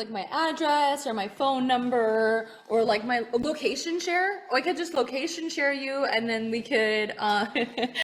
like my address or my phone number or like my location share. Or I could just location share you and then we could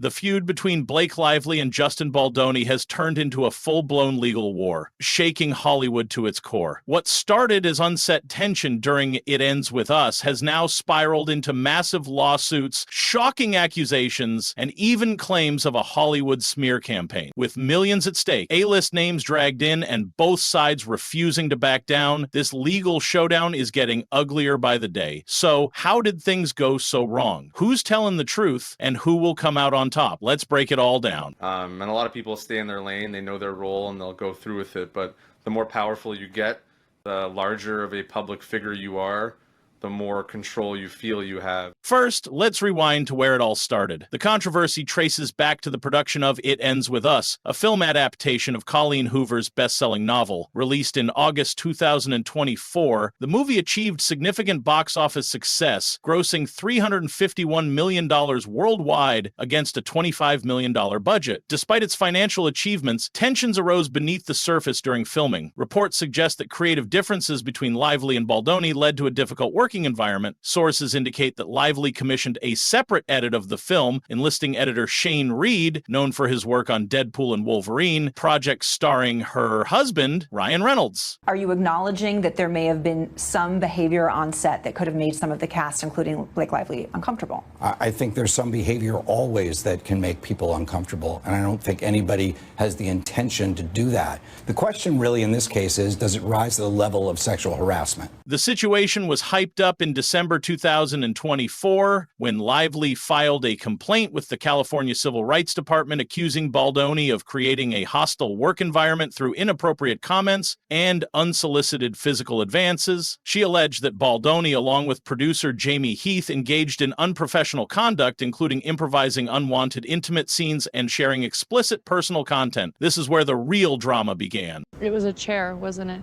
The feud between Blake Lively and Justin Baldoni has turned into a full-blown legal war, shaking Hollywood to its core. What started as unset tension during It Ends With Us has now spiraled into massive lawsuits, shocking accusations, and even claims of a Hollywood smear campaign. With millions at stake, A-list names dragged in, and both sides refusing to back down, this legal showdown is getting uglier by the day. So, how did things go so wrong? Who's telling the truth, and who will come out on top? Let's break it all down. And a lot of people stay in their lane, they know their role, and they'll go through with it. But the more powerful you get, the larger of a public figure you are, the more control you feel you have. First, let's rewind to where it all started. The controversy traces back to the production of It Ends With Us, a film adaptation of Colleen Hoover's best-selling novel. Released in August 2024, the movie achieved significant box office success, grossing $351 million worldwide against a $25 million budget. Despite its financial achievements, tensions arose beneath the surface during filming. Reports suggest that creative differences between Lively and Baldoni led to a difficult working environment. Sources indicate that Lively commissioned a separate edit of the film, enlisting editor Shane Reed, known for his work on Deadpool and Wolverine, projects starring her husband, Ryan Reynolds. Are you acknowledging that there may have been some behavior on set that could have made some of the cast, including Blake Lively, uncomfortable? I think there's some behavior always that can make people uncomfortable, and I don't think anybody has the intention to do that. The question really in this case is, does it rise to the level of sexual harassment? The situation was hyped up in December 2024 when Lively filed a complaint with the California Civil Rights Department accusing Baldoni of creating a hostile work environment through inappropriate comments and unsolicited physical advances. She alleged that Baldoni, along with producer Jamie Heath, engaged in unprofessional conduct, including improvising unwanted intimate scenes and sharing explicit personal content. This is where the real drama began. It was a chair, wasn't it?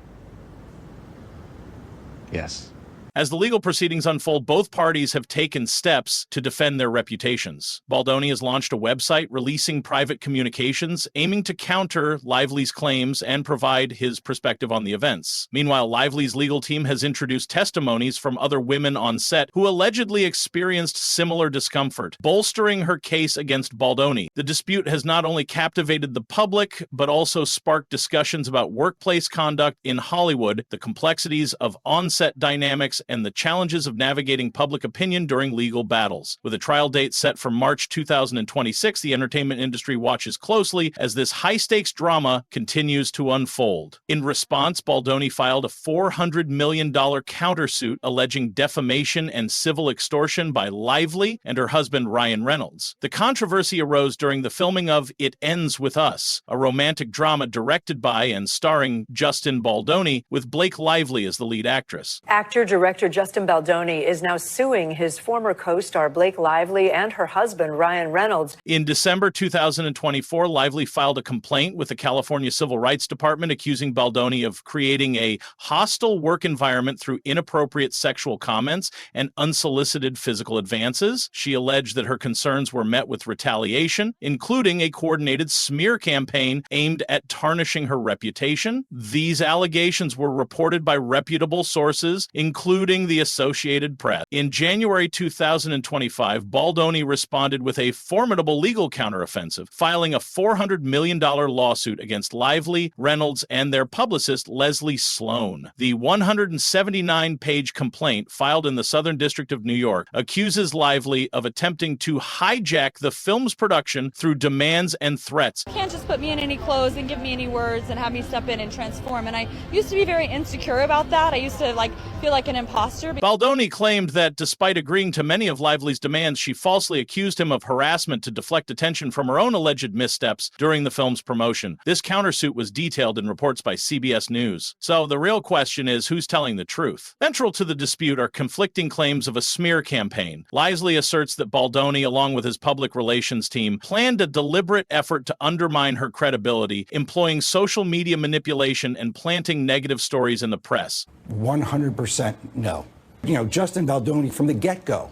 Yes. As the legal proceedings unfold, both parties have taken steps to defend their reputations. Baldoni has launched a website releasing private communications, aiming to counter Lively's claims and provide his perspective on the events. Meanwhile, Lively's legal team has introduced testimonies from other women on set who allegedly experienced similar discomfort, bolstering her case against Baldoni. The dispute has not only captivated the public, but also sparked discussions about workplace conduct in Hollywood, the complexities of on-set dynamics, and the challenges of navigating public opinion during legal battles. With a trial date set for March 2026, the entertainment industry watches closely as this high-stakes drama continues to unfold. In response, Baldoni filed a $400 million countersuit alleging defamation and civil extortion by Lively and her husband Ryan Reynolds. The controversy arose during the filming of It Ends With Us, a romantic drama directed by and starring Justin Baldoni, with Blake Lively as the lead actress. Actor-director Justin Baldoni is now suing his former co-star Blake Lively and her husband Ryan Reynolds. In December 2024, Lively filed a complaint with the California Civil Rights Department accusing Baldoni of creating a hostile work environment through inappropriate sexual comments and unsolicited physical advances. She alleged that her concerns were met with retaliation, including a coordinated smear campaign aimed at tarnishing her reputation. These allegations were reported by reputable sources, including the Associated Press. In January 2025, Baldoni responded with a formidable legal counteroffensive, filing a $400 million lawsuit against Lively, Reynolds, and their publicist Leslie Sloan. The 179-page complaint, filed in the Southern District of New York, accuses Lively of attempting to hijack the film's production through demands and threats. You can't just put me in any clothes and give me any words and have me step in and transform. And I used to be very insecure about that. I used to feel like an imposter. Baldoni claimed that despite agreeing to many of Lively's demands, she falsely accused him of harassment to deflect attention from her own alleged missteps during the film's promotion. This countersuit was detailed in reports by CBS News. So the real question is, who's telling the truth? Central to the dispute are conflicting claims of a smear campaign. Lively asserts that Baldoni, along with his public relations team, planned a deliberate effort to undermine her credibility, employing social media manipulation and planting negative stories in the press. 100% no. You know, Justin Baldoni from the get-go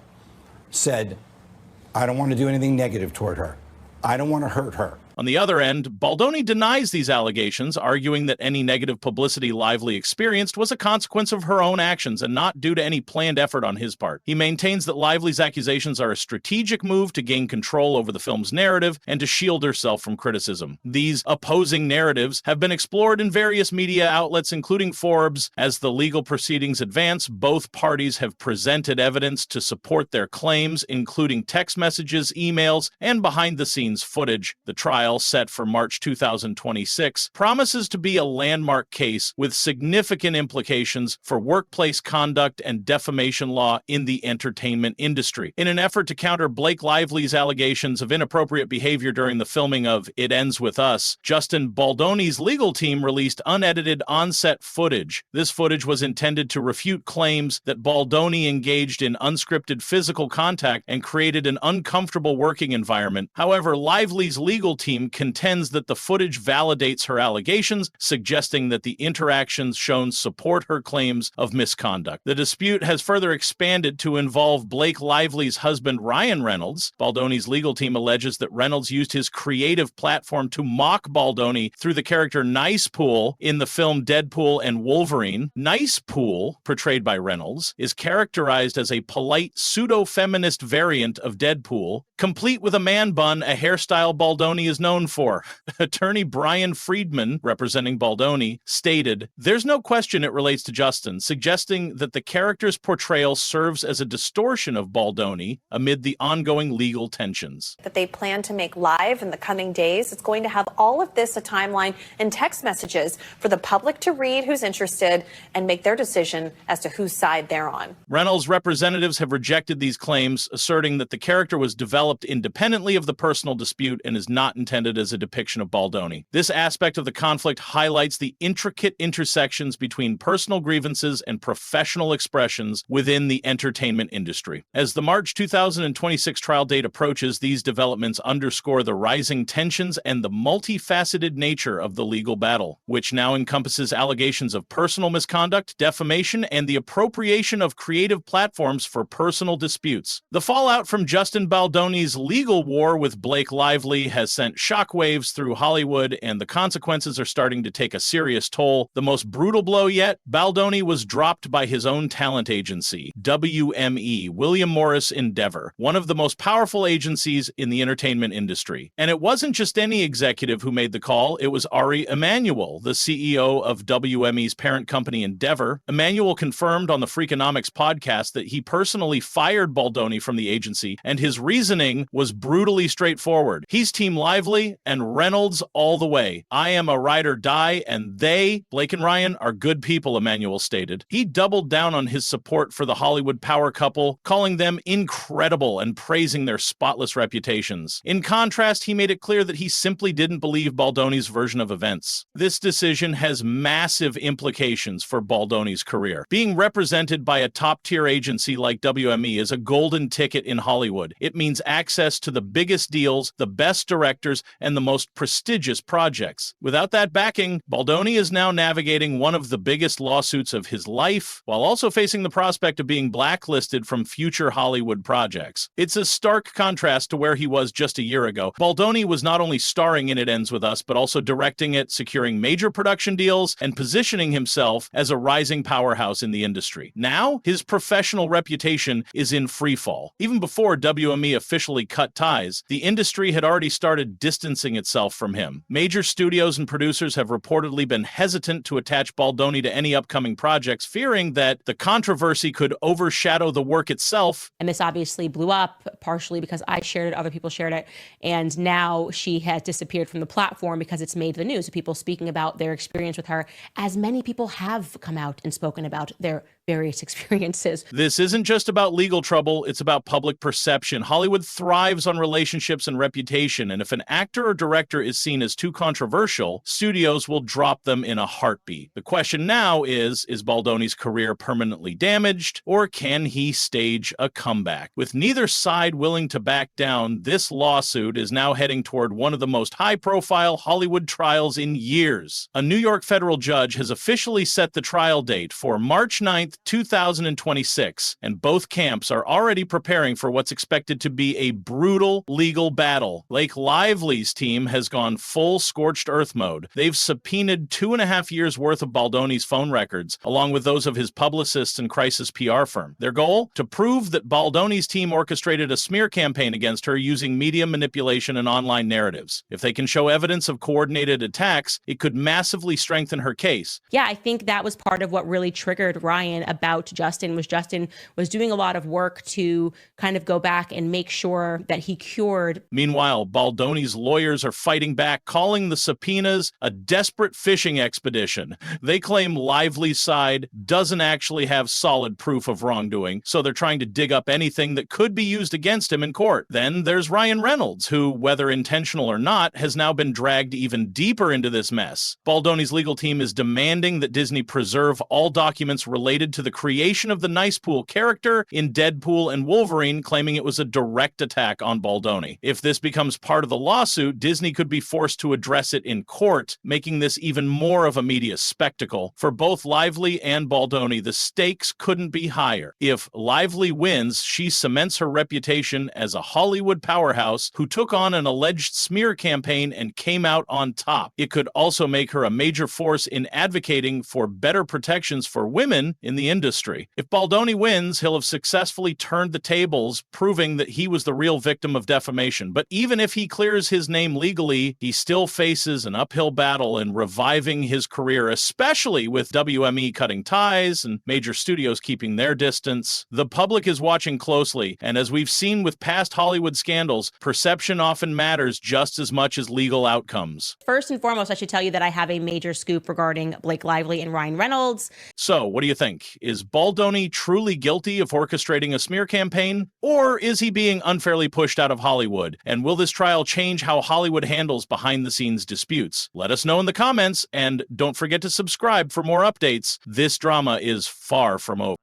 said, I don't want to do anything negative toward her. I don't want to hurt her. On the other end, Baldoni denies these allegations, arguing that any negative publicity Lively experienced was a consequence of her own actions and not due to any planned effort on his part. He maintains that Lively's accusations are a strategic move to gain control over the film's narrative and to shield herself from criticism. These opposing narratives have been explored in various media outlets, including Forbes. As the legal proceedings advance, both parties have presented evidence to support their claims, including text messages, emails, and behind-the-scenes footage. The trial, set for March 2026, promises to be a landmark case with significant implications for workplace conduct and defamation law in the entertainment industry. In an effort to counter Blake Lively's allegations of inappropriate behavior during the filming of It Ends With Us, Justin Baldoni's legal team released unedited on-set footage. This footage was intended to refute claims that Baldoni engaged in unscripted physical contact and created an uncomfortable working environment. However, Lively's legal team contends that the footage validates her allegations, suggesting that the interactions shown support her claims of misconduct. The dispute has further expanded to involve Blake Lively's husband, Ryan Reynolds. Baldoni's legal team alleges that Reynolds used his creative platform to mock Baldoni through the character Nice Pool in the film Deadpool and Wolverine. Nice Pool, portrayed by Reynolds, is characterized as a polite, pseudo-feminist variant of Deadpool, complete with a man bun, a hairstyle Baldoni is known for. Attorney Brian Friedman, representing Baldoni, stated, "There's no question it relates to Justin, suggesting that the character's portrayal serves as a distortion of Baldoni amid the ongoing legal tensions." That they plan to make live in the coming days. It's going to have all of this, a timeline and text messages for the public to read who's interested and make their decision as to whose side they're on. Reynolds' representatives have rejected these claims, asserting that the character was developed independently of the personal dispute and is not intended as a depiction of Baldoni. This aspect of the conflict highlights the intricate intersections between personal grievances and professional expressions within the entertainment industry. As the March 2026 trial date approaches, these developments underscore the rising tensions and the multifaceted nature of the legal battle, which now encompasses allegations of personal misconduct, defamation, and the appropriation of creative platforms for personal disputes. The fallout from Justin Baldoni's legal war with Blake Lively has sent shockwaves through Hollywood, and the consequences are starting to take a serious toll. The most brutal blow yet, Baldoni was dropped by his own talent agency, WME, William Morris Endeavor, one of the most powerful agencies in the entertainment industry. And it wasn't just any executive who made the call, it was Ari Emanuel, the CEO of WME's parent company Endeavor. Emanuel confirmed on the Freakonomics podcast that he personally fired Baldoni from the agency, and his reasoning was brutally straightforward. He's Team Lively and Reynolds all the way. I am a ride or die, and they, Blake and Ryan, are good people, Emanuel stated. He doubled down on his support for the Hollywood power couple, calling them incredible and praising their spotless reputations. In contrast, he made it clear that he simply didn't believe Baldoni's version of events. This decision has massive implications for Baldoni's career. Being represented by a top-tier agency like WME is a golden ticket in Hollywood. It means access to the biggest deals, the best directors, and the most prestigious projects. Without that backing, Baldoni is now navigating one of the biggest lawsuits of his life, while also facing the prospect of being blacklisted from future Hollywood projects. It's a stark contrast to where he was just a year ago. Baldoni was not only starring in It Ends With Us, but also directing it, securing major production deals, and positioning himself as a rising powerhouse in the industry. Now, his professional reputation is in freefall. Even before WME officially cut ties, the industry had already started distancing itself from him. Major studios and producers have reportedly been hesitant to attach Baldoni to any upcoming projects, fearing that the controversy could overshadow the work itself. And this obviously blew up, partially because I shared it, other people shared it, and now she has disappeared from the platform because it's made the news. People speaking about their experience with her, as many people have come out and spoken about their various experiences. This isn't just about legal trouble, it's about public perception. Hollywood thrives on relationships and reputation, and if an actor or director is seen as too controversial, studios will drop them in a heartbeat. The question now is Baldoni's career permanently damaged, or can he stage a comeback? With neither side willing to back down, this lawsuit is now heading toward one of the most high-profile Hollywood trials in years. A New York federal judge has officially set the trial date for March 9th, 2026, and both camps are already preparing for what's expected to be a brutal legal battle. Blake Lively's team has gone full scorched earth mode. They've subpoenaed 2.5 years worth of Baldoni's phone records, along with those of his publicists and crisis PR firm. Their goal? To prove that Baldoni's team orchestrated a smear campaign against her using media manipulation and online narratives. If they can show evidence of coordinated attacks, it could massively strengthen her case. Yeah, I think that was part of what really triggered Ryan about Justin was doing a lot of work to kind of go back and make sure that he cured. Meanwhile, Baldoni's lawyers are fighting back, calling the subpoenas a desperate fishing expedition. They claim Lively's side doesn't actually have solid proof of wrongdoing, so they're trying to dig up anything that could be used against him in court. Then there's Ryan Reynolds, who, whether intentional or not, has now been dragged even deeper into this mess. Baldoni's legal team is demanding that Disney preserve all documents related to the creation of the Nicepool character in Deadpool and Wolverine, claiming it was a direct attack on Baldoni. If this becomes part of the lawsuit, Disney could be forced to address it in court, making this even more of a media spectacle. For both Lively and Baldoni, the stakes couldn't be higher. If Lively wins, she cements her reputation as a Hollywood powerhouse who took on an alleged smear campaign and came out on top. It could also make her a major force in advocating for better protections for women in the industry. If Baldoni wins, he'll have successfully turned the tables, proving that he was the real victim of defamation. But even if he clears his name legally, he still faces an uphill battle in reviving his career, especially with WME cutting ties and major studios keeping their distance. The public is watching closely, and as we've seen with past Hollywood scandals, perception often matters just as much as legal outcomes. First and foremost, I should tell you that I have a major scoop regarding Blake Lively and Ryan Reynolds. So, what do you think? Is Baldoni truly guilty of orchestrating a smear campaign? Or is he being unfairly pushed out of Hollywood? And will this trial change how Hollywood handles behind-the-scenes disputes? Let us know in the comments, and don't forget to subscribe for more updates. This drama is far from over.